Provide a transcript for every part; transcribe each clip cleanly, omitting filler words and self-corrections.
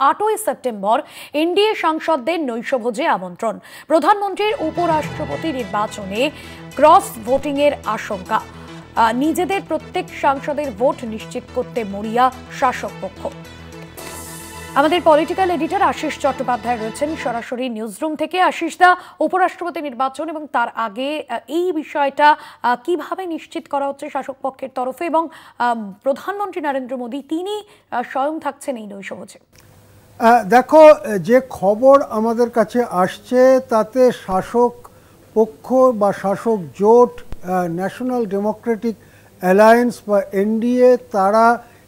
8ই September NDA সাংসদদের নৈশভোজে আমন্ত্রণ। প্রধানমন্ত্রীর উপরাষ্ট্রপতি নির্বাচনে ক্রস ভোটিং এর আশঙ্কা। নিজেদের প্রত্যেক সাংসদের ভোট নিশ্চিত করতে মরিয়া শাসক পক্ষ। আমাদের পলিটিক্যাল এডিটর আশিস চট্টোপাধ্যায় রয়েছেন সরাসরি নিউজরুম থেকে। আশিস দা, উপরাষ্ট্রপতি নির্বাচন এবং তার আগে এই বিষয়টা কিভাবে নিশ্চিত করা হচ্ছে শাসক পক্ষের তরফে, এবং প্রধানমন্ত্রী নরেন্দ্র মোদী তিনি স্বয়ং থাকছেন এই নৈশভোজে? দেখো, যে খবর আমাদের কাছে আসছে তাতে শাসক পক্ষ বা শাসক জোট ন্যাশনাল ডেমোক্রেটিক অ্যালায়েন্স বা এনডিএ তারা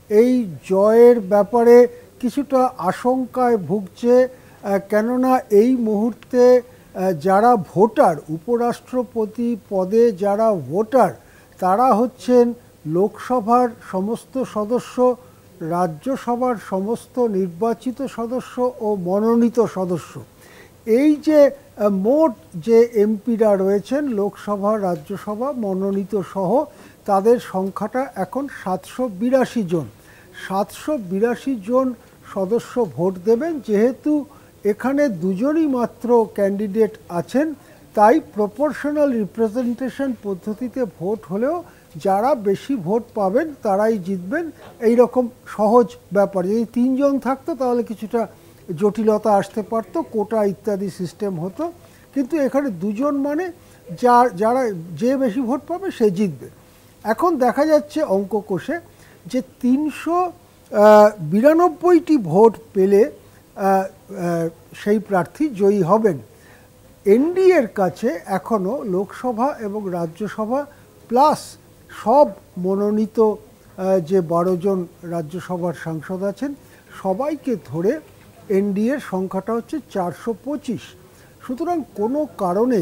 এই জয়ের ব্যাপারে কিছুটা আশঙ্কায় ভুগছে। কেননা এই মুহূর্তে যারা ভোটার, উপরাষ্ট্রপতি পদে যারা ভোটার, তারা হচ্ছেন লোকসভার সমস্ত সদস্য, রাজ্যসভার সমস্ত নির্বাচিত সদস্য ও মনোনীত সদস্য। এই যে মোট যে এমপিরা রয়েছেন লোকসভা, রাজ্যসভা, মনোনীত সহ, তাদের সংখ্যাটা এখন 782 জন। 782 জন সদস্য ভোট দেবেন। যেহেতু এখানে দুজনই মাত্র ক্যান্ডিডেট আছেন, তাই প্রপোর্শনাল রিপ্রেজেন্টেশন পদ্ধতিতে ভোট হলেও যারা বেশি ভোট পাবেন তারাই জিতবেন, এই রকম সহজ ব্যাপার। যদি 3 জন থাকতো তাহলে কিছুটা জটিলতা আসতে পারতো, কোটা ইত্যাদি সিস্টেম হতো। কিন্তু এখানে 2 জন মানে যারা যে বেশি ভোট পাবে সে জিতবে। এখন দেখা যাচ্ছে অঙ্ক কষে যে 392টি ভোট পেলে সেই প্রার্থী জয়ী হবেন। এনডিএর কাছে এখনও লোকসভা এবং রাজ্যসভা প্লাস সব মনোনীত যে 12 জন রাজ্যসভার সাংসদ আছেন সবাইকে ধরে এনডিএর সংখ্যাটা হচ্ছে 425। সুতরাং কোনো কারণে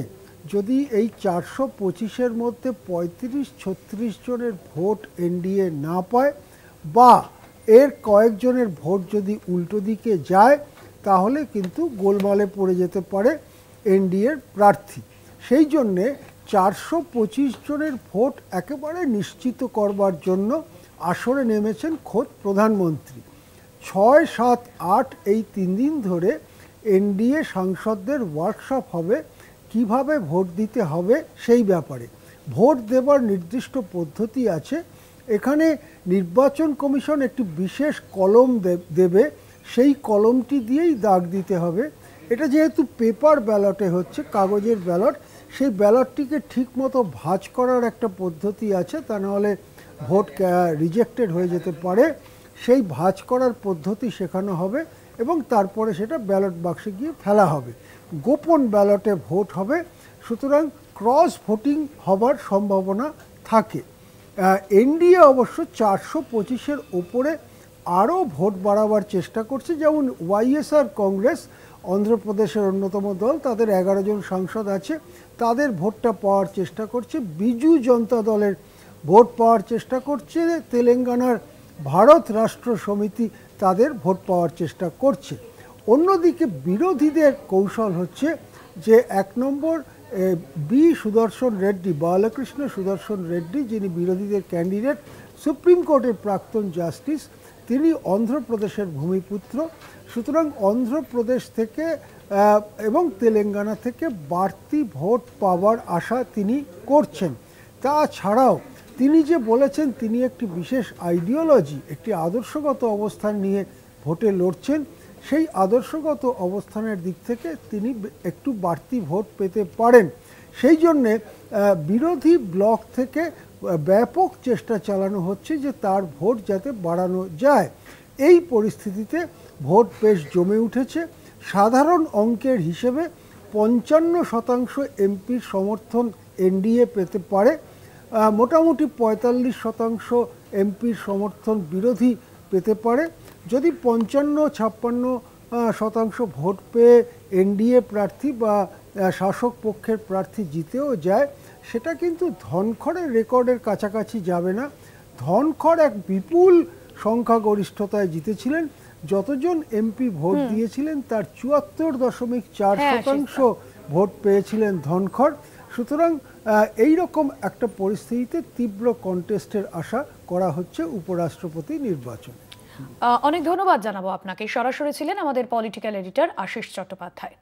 যদি এই 425-এর মধ্যে 35-36 জনের ভোট এনডিএ না পায় বা এর কয়েকজনের ভোট যদি উল্টো দিকে যায়, তাহলে কিন্তু গোলমালে পড়ে যেতে পারে এনডিএর প্রার্থী। সেই জন্যে 425 জনের ভোট একেবারে নিশ্চিত করবার জন্য আসরে নেমেছেন খোদ প্রধানমন্ত্রী। 6, 7, 8 এই 3 দিন ধরে এনডিএ সাংসদদের ওয়ার্কশপ হবে কিভাবে ভোট দিতে হবে সেই ব্যাপারে। ভোট দেবার নির্দিষ্ট পদ্ধতি আছে। এখানে নির্বাচন কমিশন একটি বিশেষ কলম দেবে, সেই কলমটি দিয়েই দাগ দিতে হবে। এটা যেহেতু পেপার ব্যালটে হচ্ছে, কাগজের ব্যালট, সেই ব্যালটটিকে ঠিকমতো ভাঁজ করার একটা পদ্ধতি আছে, তা নাহলে ভোট রিজেক্টেড হয়ে যেতে পারে। সেই ভাঁজ করার পদ্ধতি শেখানো হবে এবং তারপরে সেটা ব্যালট বাক্সে গিয়ে ফেলা হবে। গোপন ব্যালটে ভোট হবে, সুতরাং ক্রস ভোটিং হবার সম্ভাবনা থাকে। এনডিএ অবশ্য 425-এর ওপরে আরও ভোট বাড়াবার চেষ্টা করছে। যেমন ওয়াইএসআর কংগ্রেস, অন্ধ্রপ্রদেশের অন্যতম দল, তাদের 11 জন সাংসদ আছে, তাদের ভোটটা পাওয়ার চেষ্টা করছে। বিজু জনতা দলের ভোট পাওয়ার চেষ্টা করছে। তেলেঙ্গানার ভারত রাষ্ট্র সমিতি তাদের ভোট পাওয়ার চেষ্টা করছে। অন্যদিকে বিরোধীদের কৌশল হচ্ছে যে 1 নম্বর বি সুদর্শন রেড্ডি, বালকৃষ্ণ সুদর্শন রেড্ডি, যিনি বিরোধীদের ক্যান্ডিডেট, সুপ্রিম কোর্টের প্রাক্তন জাস্টিস, তিনি অন্ধ্রপ্রদেশের ভূমিপুত্র। সুতরাং অন্ধ্রপ্রদেশ থেকে এবং তেলেঙ্গানা থেকে বাড়তি ভোট পাওয়ার আশা তিনি করছেন। তাছাড়াও তিনি যে বলেছেন তিনি একটি বিশেষ আইডিওলজি, একটি আদর্শগত অবস্থান নিয়ে ভোটে লড়ছেন, সেই আদর্শগত অবস্থানের দিক থেকে তিনি একটু বাড়তি ভোট পেতে পারেন। সেই জন্যে বিরোধী ব্লক থেকে ব্যাপক চেষ্টা চালানো হচ্ছে যে তার ভোট যাতে বাড়ানো যায়। এই পরিস্থিতিতে ভোট বেশ জমে উঠেছে। সাধারণ অঙ্কের হিসেবে 55% এমপির সমর্থন এনডিএ পেতে পারে, মোটামুটি 45% এমপির সমর্থন বিরোধী পেতে পারে। যদি 55-56% ভোট পেয়ে এনডিএ প্রার্থী বা শাসক পক্ষের প্রার্থী জিতেও যায়, সেটা কিন্তু ধনখড়ের রেকর্ডের কাছাকাছি যাবে না। ধনখড় এক বিপুল সংখ্যাগরিষ্ঠতায় জিতেছিলেন। যতজন এমপি ভোট দিয়েছিলেন তার 74.4% ভোট পেয়েছিলেন ধনখড়। সুতরাং এই রকম একটা পরিস্থিতিতে তীব্র কন্টেস্টের আশা করা হচ্ছে উপরাষ্ট্রপতি নির্বাচনে। অনেক ধন্যবাদ জানাবো আপনাকে। সরাসরি ছিলেন আমাদের পলিটিক্যাল এডিটর আশিস চট্টোপাধ্যায়।